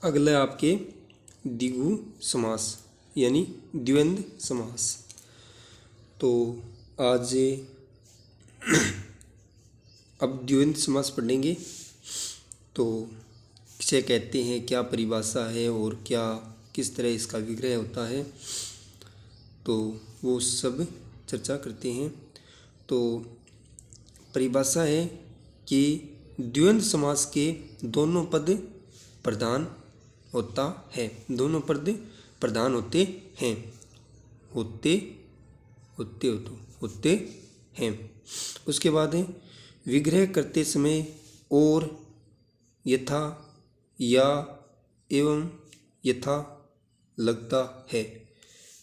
अगला आपके द्विगु समास यानी द्वंद्व समास। तो आज अब द्वंद्व समास पढ़ेंगे। तो किसे कहते हैं, क्या परिभाषा है और क्या किस तरह इसका विग्रह होता है, तो वो सब चर्चा करते हैं। तो परिभाषा है कि द्वंद्व समास के दोनों पद प्रधान होता है, दोनों पद प्रधान होते हैं, होते हैं। उसके बाद है विग्रह करते समय और, यथा, या, एवं, यथा लगता है।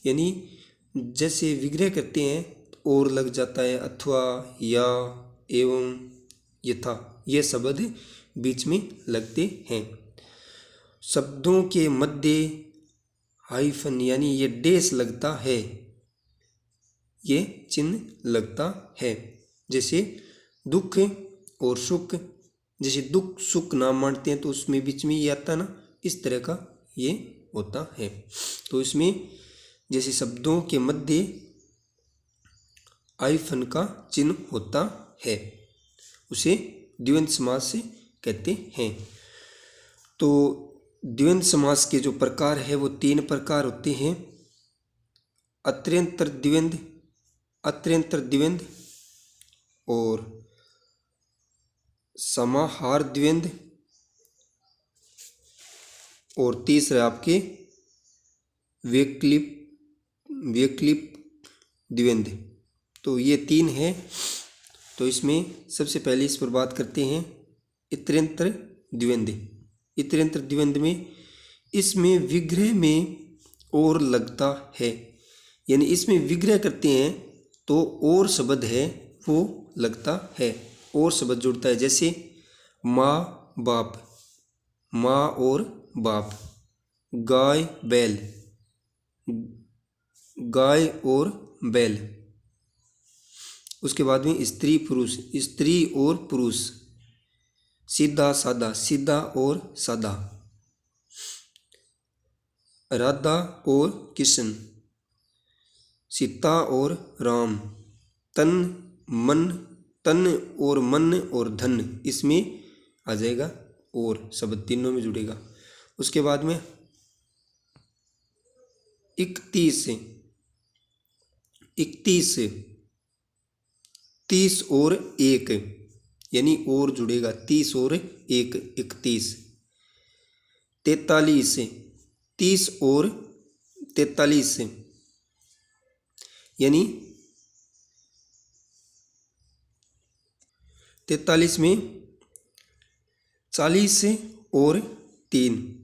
यानी जैसे विग्रह करते हैं और लग जाता है, अथवा, या, एवं, यथा, ये शब्द बीच में लगते हैं। शब्दों के मध्य हाइफन यानी ये डैश लगता है, ये चिन्ह लगता है। जैसे दुख और सुख, जैसे दुख सुख नाम मानते हैं तो उसमें बीच में ये आता ना, इस तरह का ये होता है। तो इसमें जैसे शब्दों के मध्य हाइफन का चिन्ह होता है, उसे द्वंद्व समास कहते हैं। तो द्वंद्व समास के जो प्रकार है वो 3 प्रकार होते हैं। अत्यंतर द्वंद्व, अत्यंतर द्वंद्व और समाहार द्वंद्व, और तीसरा आपके वैकल्पिक द्वंद्व। तो ये 3 हैं। तो इसमें सबसे पहले इस पर बात करते हैं इतरेंतर द्वंद्व। इतरेंतर द्वंद्व में इसमें विग्रह में और लगता है, यानी इसमें विग्रह करते हैं तो और शब्द है वो लगता है, और शब्द जुड़ता है। जैसे माँ बाप, माँ और बाप, गाय बैल, गाय और बैल। उसके बाद में स्त्री पुरुष, स्त्री और पुरुष, सीधा सादा, सीधा और सादा, राधा और कृष्ण, सीता और राम, तन मन, तन और मन और धन, इसमें आ जाएगा और शब्द तीनों में जुड़ेगा। उसके बाद में 31, 30 और 1, यानी और जुड़ेगा, 30 और 1, 31। 43, 30 और 43, यानी 43 में 40 और 3।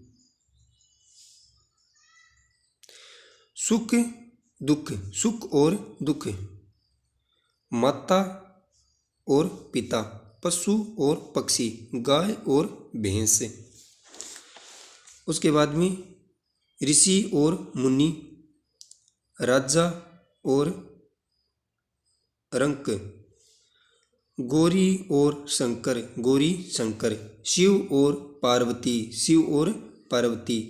सुख दुख, सुख और दुख, माता और पिता, पशु और पक्षी, गाय और भैंस। उसके बाद में ऋषि और मुनि, राजा और रंक, गौरी और शंकर, गौरी शंकर, शिव और पार्वती, शिव और पार्वती,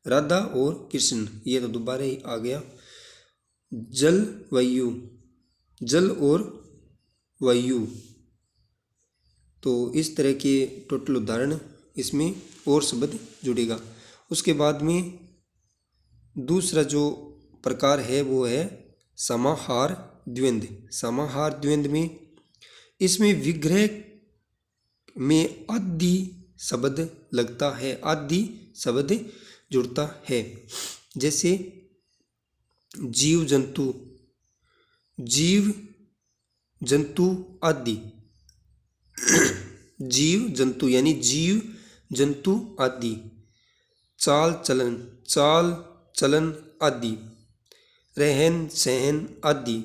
राधा और कृष्ण, ये तो दोबारा ही आ गया। जल वायु, जल और वायु। तो इस तरह के टोटल उदाहरण इसमें और शब्द जुड़ेगा। उसके बाद में दूसरा जो प्रकार है वो है समाहार द्वंद्व। समाहार द्वंद्व में इसमें विग्रह में आदि शब्द लगता है, आदि शब्द जुड़ता है। जैसे जीव जंतु, जीव जंतु आदि, जीव जंतु यानी जीव जंतु आदि, चाल चलन, चाल चलन आदि, रहन सहन आदि,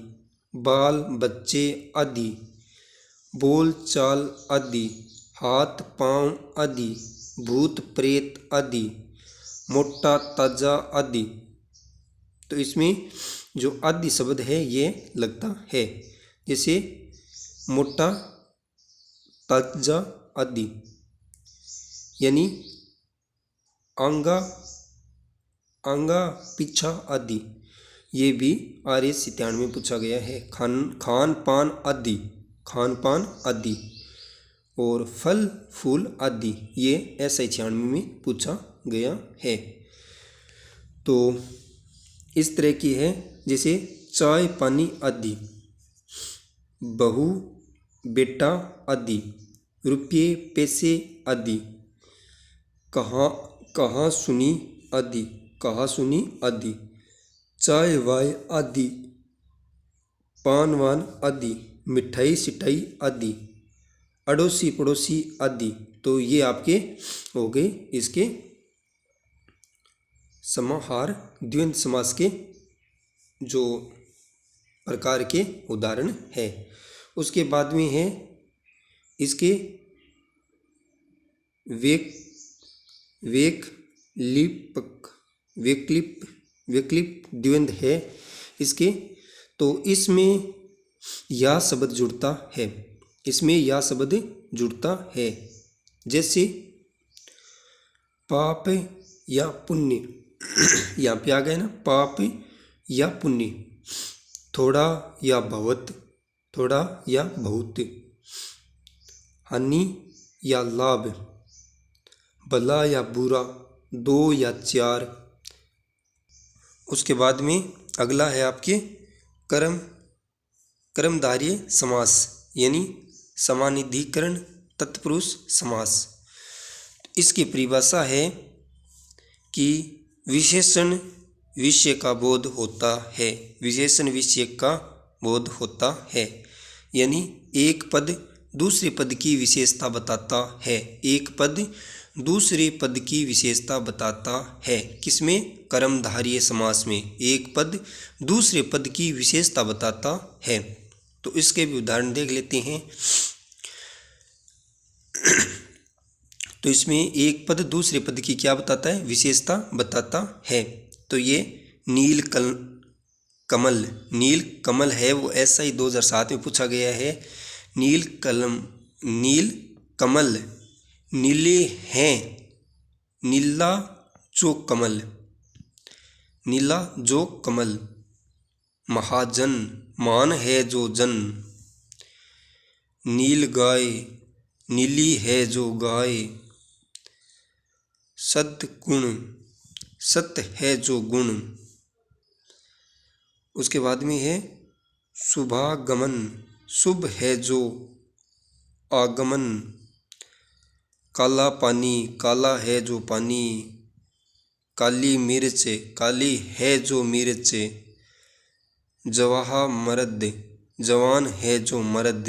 बाल बच्चे आदि, बोल चाल आदि, हाथ पांव आदि, भूत प्रेत आदि, मोटा ताजा आदि। तो इसमें जो आदि शब्द है ये लगता है। जैसे मोटा ताजा आदि, यानी आंगा, आंगा पीछा आदि, ये भी RS 97 में पूछा गया है। खान पान आदि, खान पान आदि। और फल फूल आदि, ये SI 96 में पूछा गया है। तो इस तरह की है, जैसे चाय पानी आदि, बहू बेटा आदि, रुपये पैसे आदि, कहाँ सुनी आदि, कहाँ सुनी आदि, चाय वाय आदि, पान वान आदि, मिठाई सिठाई आदि, अड़ोसी पड़ोसी आदि। तो ये आपके हो गए इसके समाहार द्वंद्व समास के जो प्रकार के उदाहरण है। उसके बाद में है इसके वैकल्पिक द्वंद्व है इसके। तो इसमें या शब्द जुड़ता है, इसमें या शब्द जुड़ता है। जैसे पाप या पुण्य, यहाँ पे आ गए ना, पाप या पुण्य, थोड़ा या बहुत, थोड़ा या बहुत, हानि या लाभ, भला या बुरा, दो या चार। उसके बाद में अगला है आपके कर्मधारय समास, यानी समानाधिकरण तत्पुरुष समास। इसकी परिभाषा है कि विशेषण विषय का बोध होता है, विशेषण विषय का बोध होता है, यानी एक पद दूसरे पद की विशेषता बताता है, एक पद दूसरे पद की विशेषता बताता है। किसमें? कर्मधारय समास में एक पद दूसरे पद की विशेषता बताता है। तो इसके भी उदाहरण देख लेते हैं। तो इसमें एक पद दूसरे पद की क्या बताता है? विशेषता बताता है। तो ये नील कमल है, वो SI 2007 में पूछा गया है। नील कमल, नीले हैं, नीला जो कमल, नीला जो कमल, महाजन, मान है जो जन, नील गाय, नीली है जो गाय, सद्गुण, सत्य है जो गुण। उसके बाद में है शुभागमन, शुभ है जो आगमन, काला पानी, काला है जो पानी, काली मिर्च, काली है जो मिर्च, जवाहा मर्द, जवान है जो मर्द,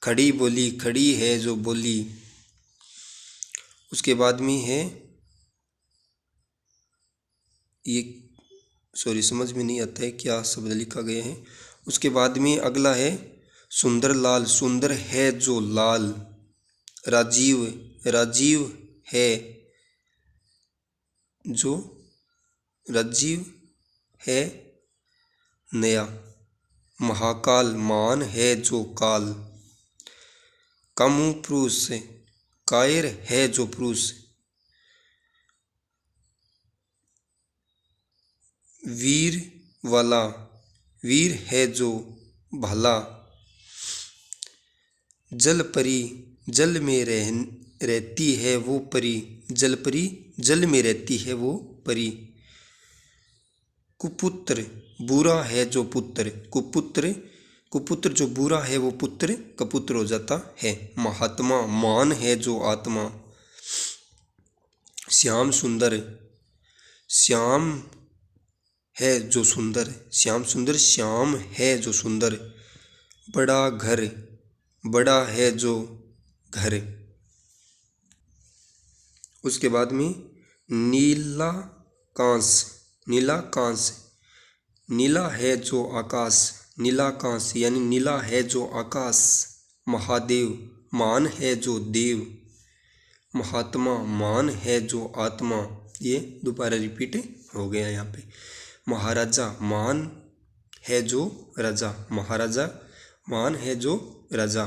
खड़ी बोली, खड़ी है जो बोली। उसके बाद में है ये समझ में नहीं आता है क्या शब्द लिखा गया है। उसके बाद में अगला है सुंदर लाल, सुंदर है जो लाल, राजीव, राजीव है जो, राजीव है नया, महाकाल, मान है जो काल, कामु पुरुष, कायर है जो पुरुष, वीर वाला, वीर है जो भला, जल परी, जल में रहती है वो परी, जल परी, जल में रहती है वो परी, कुपुत्र, बुरा है जो पुत्र, कुपुत्र, कुपुत्र जो बुरा है वो पुत्र कपुत्र हो जाता है। महात्मा, मान है जो आत्मा, श्याम सुंदर, श्याम है जो सुंदर, श्याम सुंदर, श्याम है जो सुंदर, बड़ा घर, बड़ा है जो घर। उसके बाद में नीला कांस, नीला कांस, नीला है जो आकाश, नीला कांस यानी नीला है जो आकाश, महादेव, मान है जो देव, महात्मा, मान है जो आत्मा। ये दोबारा रिपीट हो गया यहाँ पे। महाराजा, मान है जो राजा, महाराजा, मान है जो राजा।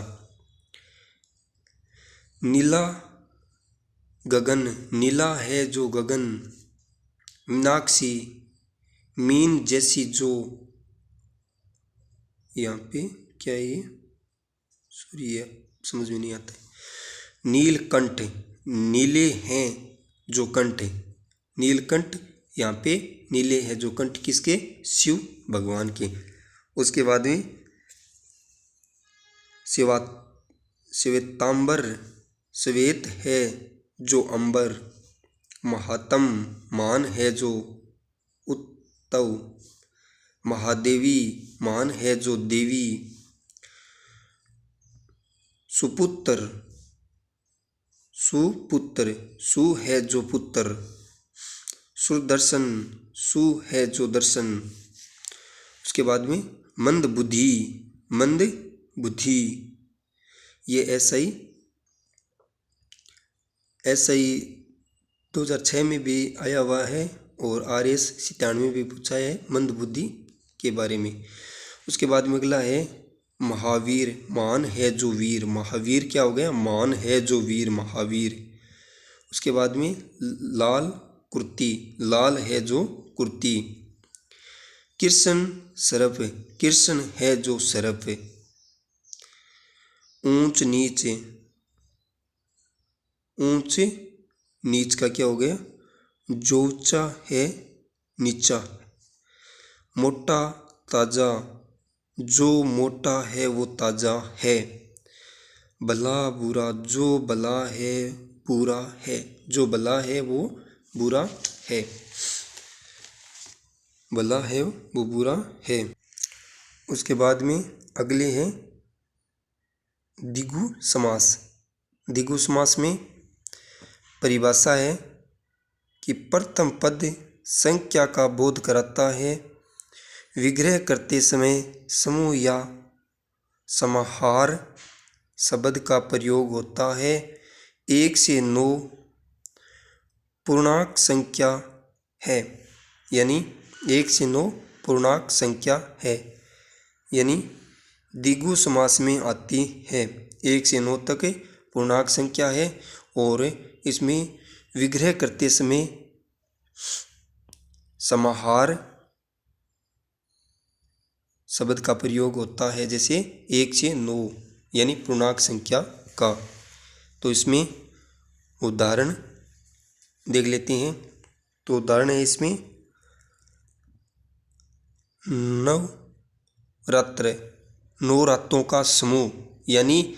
नीला, गगन, नीला है जो गगन। मीनाक्षी, मीन जैसी जो, यहाँ पे क्या है ये, सॉरी ये समझ में नहीं आता है। नीलकंठ, नीले हैं जो कंठ। नीलकंठ, यहाँ पे नीले हैं जो कंठ किसके, शिव भगवान के। उसके बाद में श्वेतांबर, श्वेत है जो अंबर। महात्म, मान है जो उत्तव। महादेवी, मान है जो देवी। सुपुत्र, सुपुत्र, सु है जो पुत्र। सुदर्शन, सु है जो दर्शन। उसके बाद में मंद बुद्धि, मंद बुद्धि, ये SI 2006 में भी आया हुआ है और RS 97 में भी पूछा है मंद बुद्धि के बारे में। उसके बाद में अगला है महावीर, मान है जो वीर। महावीर क्या हो गया, मान है जो वीर, महावीर। उसके बाद में लाल कुर्ती, लाल है जो कुर्ती। कृष्ण सरफ, कृष्ण है जो सरफ। ऊंच नीच, ऊंच नीच का क्या हो गया, जो ऊंचा है नीचा। मोटा ताजा, जो मोटा है वो ताजा है। भला बुरा, जो भला है बुरा है, जो भला है वो बुरा है, भला है वो बुरा है। उसके बाद में अगले हैं द्विगु समास। द्विगु समास में परिभाषा है कि प्रथम पद संख्या का बोध कराता है। विग्रह करते समय समूह या समाहार शब्द का प्रयोग होता है। 1 से 9 पूर्णांक संख्या है, यानी 1 से 9 पूर्णांक संख्या है, यानी द्विगु समास में आती है। 1 से 9 तक पूर्णांक संख्या है और इसमें विग्रह करते समय समाहार शब्द का प्रयोग होता है, जैसे 1 से 9 यानी पूर्णांक संख्या का। तो इसमें उदाहरण देख लेते हैं। तो उदाहरण है इसमें नवरात्र, 9 रातों का समूह, यानी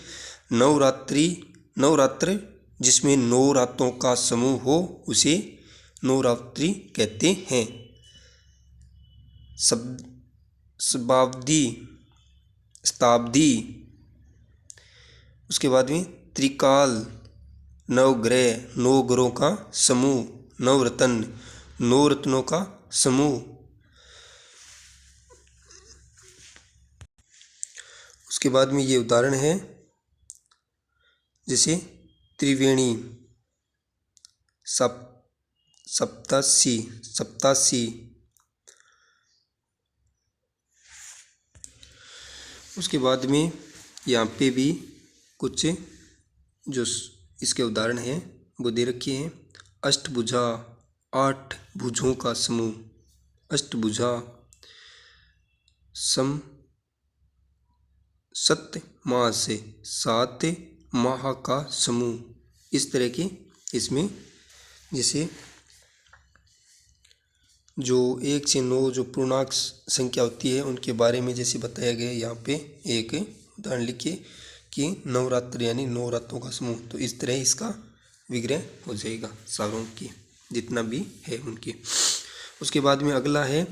नवरात्र जिसमें 9 रातों का समूह हो उसे नवरात्रि कहते हैं। शताब्दी, उसके बाद में त्रिकाल, 9 ग्रह, 9 ग्रहों का समूह। नवरत्न, 9 रत्नों का समूह। उसके बाद में ये उदाहरण है, जैसे त्रिवेणी, सप्तासी। उसके बाद में यहाँ पे भी कुछ जो इसके उदाहरण हैं वो दे रखे हैं। अष्टभुजा, 8 भुजों का समूह। अष्टभुजा। सप्तमास, 7 माह का समूह। इस तरह के इसमें जैसे जो 1 से 9 जो पूर्णांक संख्या होती है उनके बारे में जैसे बताया गया। यहाँ पे एक उदाहरण लिखिए कि नवरात्र यानी 9 रातों का समूह। तो इस तरह इसका विग्रह हो जाएगा सारों की जितना भी है उनके। उसके बाद में अगला है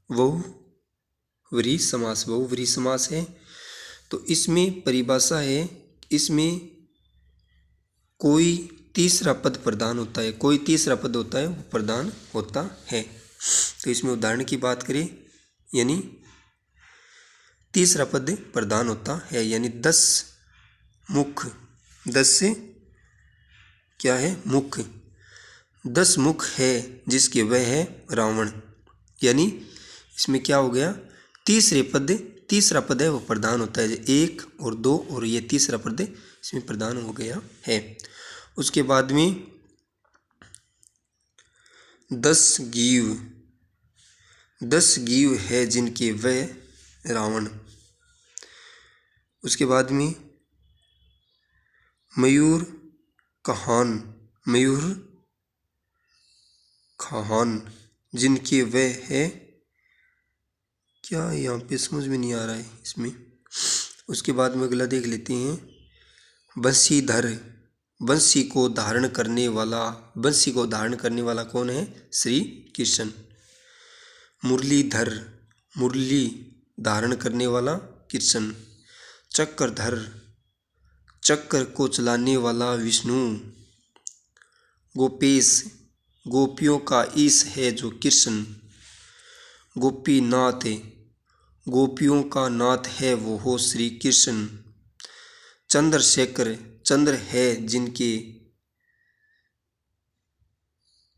बहुव्रीहि समास। बहुव्रीहि समास है तो इसमें परिभाषा है, इसमें कोई तीसरा पद प्रधान होता है, कोई तीसरा पद होता है वो प्रधान होता है। तो इसमें उदाहरण की बात करें, यानी तीसरा पद प्रधान होता है, यानी 10 मुख, 10 से क्या है मुख, 10 मुख है जिसके वह है रावण। यानी इसमें क्या हो गया, तीसरा पद है वो प्रधान होता है। 1 और 2 और ये तीसरा पद इसमें प्रधान हो गया है। उसके बाद में 10 जीव है जिनके वह रावण। उसके बाद में मयूर खान जिनके वह है, क्या यहाँ पे समझ में नहीं आ रहा है इसमें। उसके बाद में अगला देख लेते हैं। बंशीधर, बंसी को धारण करने वाला कौन है? श्री कृष्ण। मुरलीधर, मुरली धारण करने वाला कृष्ण। चक्रधर, चक्र को चलाने वाला विष्णु। गोपेश, गोपियों का ईश है जो कृष्ण। गोपीनाथ, गोपियों का नाथ है वो हो श्री कृष्ण। चंद्रशेखर, चंद्र है जिनके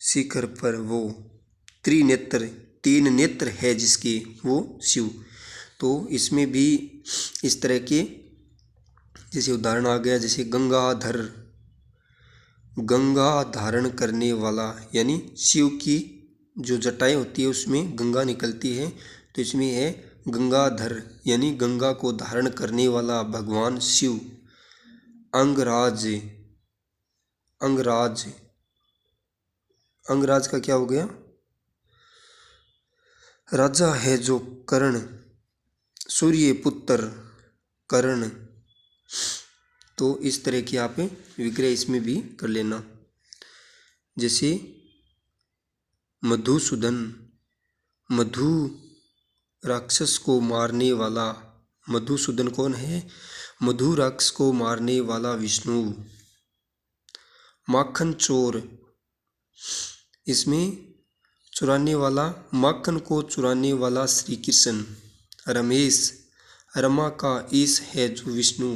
शिखर पर वो। त्रिनेत्र, 3 नेत्र है जिसके वो शिव। तो इसमें भी इस तरह के जैसे उदाहरण आ गया, जैसे गंगाधर, गंगा धारण करने वाला, यानी शिव की जो जटाएं होती है उसमें गंगा निकलती है, तो इसमें है गंगाधर, यानी गंगा को धारण करने वाला भगवान शिव। अंगराज, अंगराज, अंगराज का क्या हो गया? राजा है जो कर्ण। सूर्य पुत्र कर्ण। तो इस तरह की आप विग्रह इसमें भी कर लेना। जैसे मधुसूदन, मधु राक्षस को मारने वाला। मधुसूदन कौन है? मधु राक्षस को मारने वाला विष्णु। माखन चोर, इसमें चुराने वाला, माखन को चुराने वाला श्री कृष्ण। रमेश, रमा का ईश है जो विष्णु।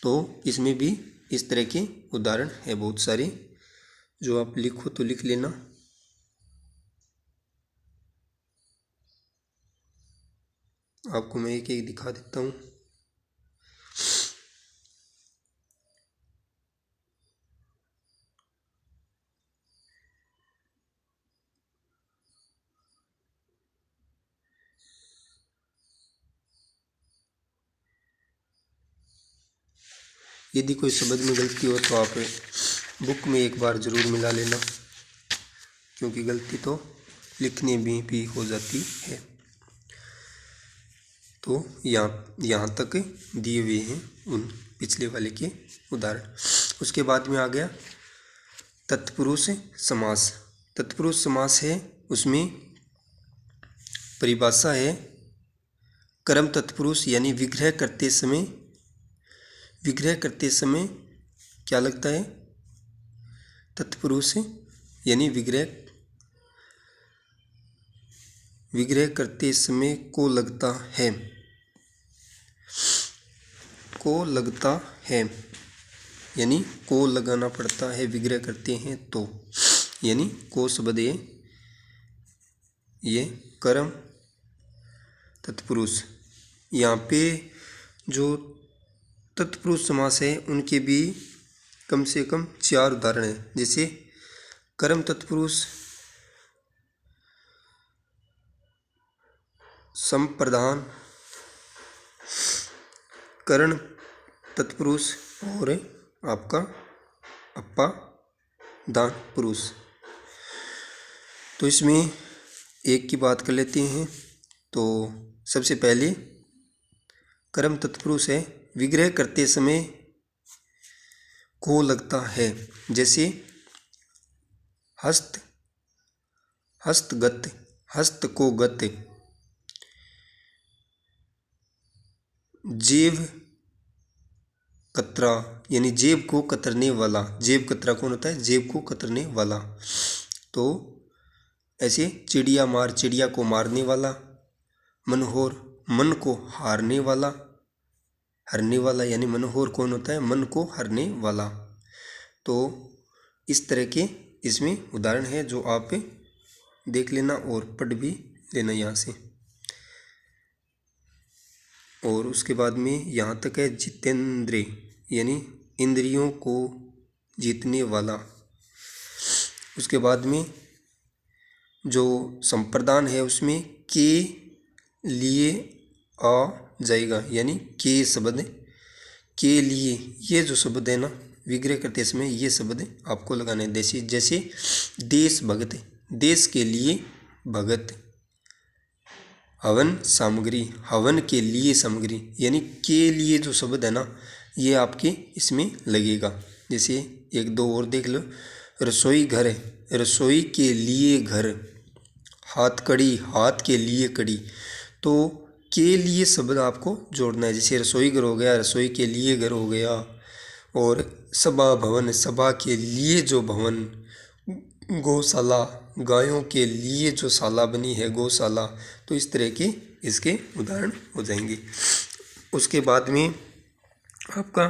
तो इसमें भी इस तरह के उदाहरण है बहुत सारे, जो आप लिखो तो लिख लेना। आपको मैं एक एक दिखा देता हूँ। यदि कोई शब्द में गलती हो तो आप बुक में एक बार ज़रूर मिला लेना, क्योंकि गलती तो लिखने में भी हो जाती है। तो यहाँ तक दिए हुए हैं उन पिछले वाले के उदाहरण। उसके बाद में आ गया तत्पुरुष समास। तत्पुरुष समास है, उसमें परिभाषा है कर्म तत्पुरुष, यानी विग्रह करते समय क्या लगता है? तत्पुरुष, यानी विग्रह करते समय को लगता है, यानी को लगाना पड़ता है, विग्रह करते हैं तो, यानी को शब्द ये कर्म तत्पुरुष। यहाँ पे जो तत्पुरुष समास है उनके भी कम से कम 4 उदाहरण हैं। जैसे कर्म तत्पुरुष, संप्रदान, करण तत्पुरुष और आपका अपादान पुरुष। तो इसमें एक की बात कर लेते हैं। तो सबसे पहले कर्म तत्पुरुष है, विग्रह करते समय को लगता है। जैसे हस्तगत, हस्त को गत। जेब कतरा, यानी जेब को कतरने वाला। जेब कतरा कौन होता है? जेब को कतरने वाला। तो ऐसे चिड़िया मार, चिड़िया को मारने वाला। मनोहर, मन को हारने वाला, यानी मनोहर कौन होता है? मन को हारने वाला। तो इस तरह के इसमें उदाहरण है जो आप देख लेना और पढ़ भी लेना यहाँ से। और उसके बाद में यहाँ तक है जितेंद्र, यानी इंद्रियों को जीतने वाला। उसके बाद में जो संप्रदान है उसमें के लिए आ जाएगा, यानी के शब्द के लिए, ये जो शब्द है ना विग्रह करते समय ये शब्द आपको लगाने हैं। जैसे देश भगत, देश के लिए भगत। हवन सामग्री, हवन के लिए सामग्री, यानी के लिए जो शब्द है ना ये आपके इसमें लगेगा। जैसे एक दो और देख लो, रसोई घर है, रसोई के लिए घर। हाथकड़ी, हाथ के लिए कड़ी। तो के लिए शब्द आपको जोड़ना है। जैसे रसोई घर हो गया, रसोई के लिए घर हो गया। और सभा भवन, सभा के लिए जो भवन। गौशाला, गायों के लिए जो शाला बनी है गौशाला। तो इस तरह के इसके उदाहरण हो जाएंगे। उसके बाद में आपका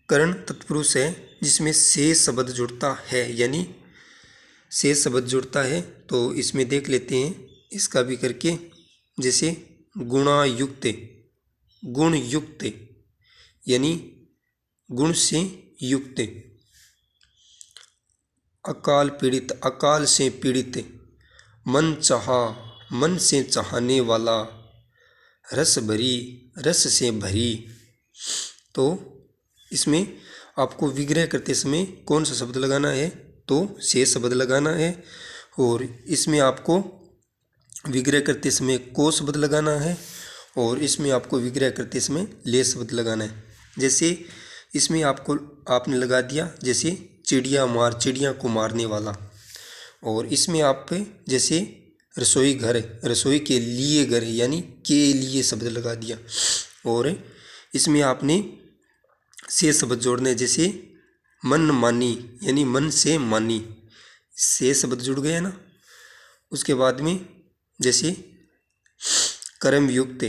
करण तत्पुरुष है जिसमें से शब्द जुड़ता है, यानी से शब्द जुड़ता है। तो इसमें देख लेते हैं इसका भी करके। जैसे गुणायुक्त, गुण युक्त, यानी गुण से युक्त। अकाल पीड़ित, अकाल से पीड़ित। मन चाहा, मन से चाहने वाला। रस भरी, रस से भरी। तो इसमें आपको विग्रह करते समय कौन सा शब्द लगाना है, तो से शब्द लगाना है। और इसमें आपको विग्रह करते समय को शब्द लगाना है। और इसमें आपको विग्रह करते समय ले शब्द लगाना है। जैसे इसमें आपने लगा दिया जैसे चिड़िया मार, चिड़िया को मारने वाला। और इसमें आप जैसे रसोई घर, रसोई के लिए घर, यानी के लिए शब्द लगा दिया। और इसमें आपने से शब्द जोड़ने, जैसे मन मानी, यानी मन से मानी, से शब्द जुड़ गया ना। उसके बाद में जैसे कर्म युक्त,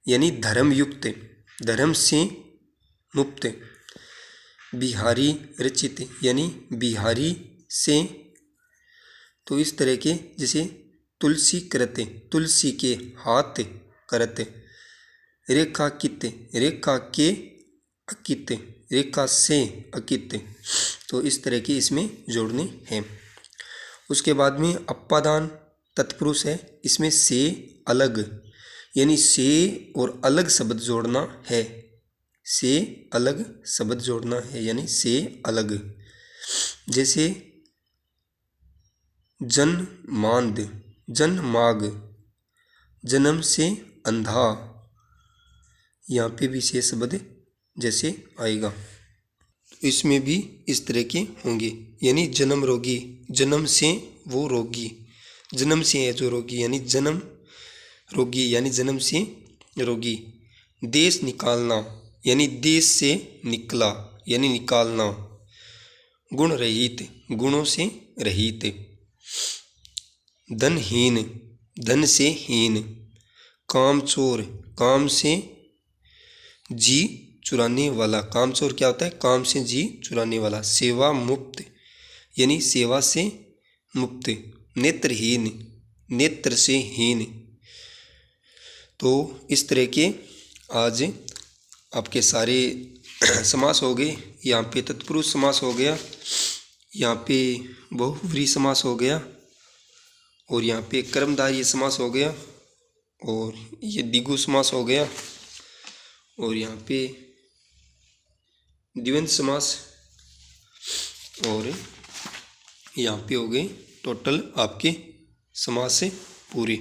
यानी धर्म युक्त, धर्म से मुक्त। बिहारी रचित, यानी बिहारी से। तो इस तरह के जैसे तुलसी करते, तुलसी के हाथ करते। रेखाकित, रेखा के अकित, रेखा से अकित। तो इस तरह के इसमें जोड़ने हैं। उसके बाद में अपादान तत्पुरुष है, इसमें से अलग, यानी से और अलग शब्द जोड़ना है। से अलग शब्द जोड़ना है, यानी से अलग। जैसे जन मांद, जन माग, जन्म से अंधा। यहाँ पे भी से शब्द जैसे आएगा। इसमें भी इस तरह के होंगे, यानी जन्म रोगी, जन्म से वो रोगी, जन्म से है जो रोगी, यानी जन्म रोगी, यानी जन्म से रोगी। देश निकालना, यानी देश से निकला, यानी निकालना। गुण रहित, गुणों से रहित। धनहीन, धन से हीन। कामचोर, काम से जी चुराने वाला। कामचोर क्या होता है, काम से जी चुराने वाला। सेवा मुक्त, यानी सेवा से मुक्त। नेत्रहीन, नेत्र से हीन। तो इस तरह के आज आपके सारे समास हो गए। यहाँ पे तत्पुरुष समास हो गया, यहाँ पे बहुव्रीहि समास हो गया, और यहाँ पे कर्मधारय समास हो गया, और ये द्विगु समास हो गया, और यहाँ पे द्विवंद्व समास, और यहाँ पे हो गए टोटल आपके समास से पूरे।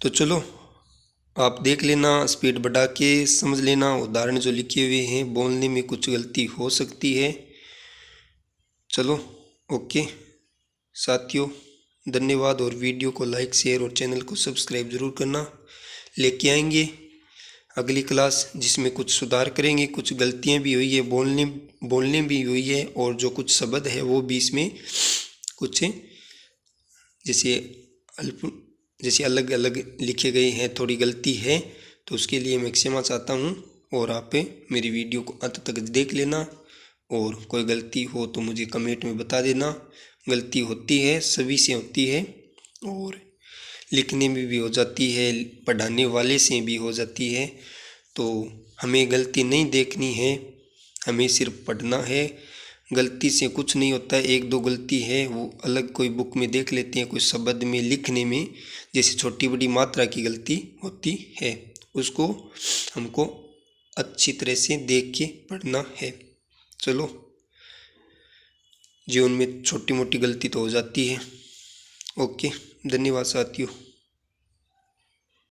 तो चलो आप देख लेना, स्पीड बढ़ा के समझ लेना। उदाहरण जो लिखे हुए हैं, बोलने में कुछ गलती हो सकती है। चलो ओके साथियों, धन्यवाद। और वीडियो को लाइक, शेयर और चैनल को सब्सक्राइब ज़रूर करना। लेके आएंगे अगली क्लास जिसमें कुछ सुधार करेंगे। कुछ गलतियां भी हुई है, बोलने भी हुई है, और जो कुछ शब्द है वो भी इसमें कुछ जैसे अलग अलग लिखे गए हैं, थोड़ी गलती है, तो उसके लिए मैं क्षमा चाहता हूँ। और आप मेरी वीडियो को अंत तक देख लेना, और कोई गलती हो तो मुझे कमेंट में बता देना। गलती होती है, सभी से होती है, और लिखने में भी हो जाती है, पढ़ाने वाले से भी हो जाती है। तो हमें गलती नहीं देखनी है, हमें सिर्फ पढ़ना है, गलती से कुछ नहीं होता है। एक दो गलती है वो अलग कोई बुक में देख लेते हैं, कोई शब्द में लिखने में जैसे छोटी बड़ी मात्रा की गलती होती है, उसको हमको अच्छी तरह से देख के पढ़ना है। चलो, जीवन में छोटी मोटी गलती तो हो जाती है। ओके, धन्यवाद साथियों।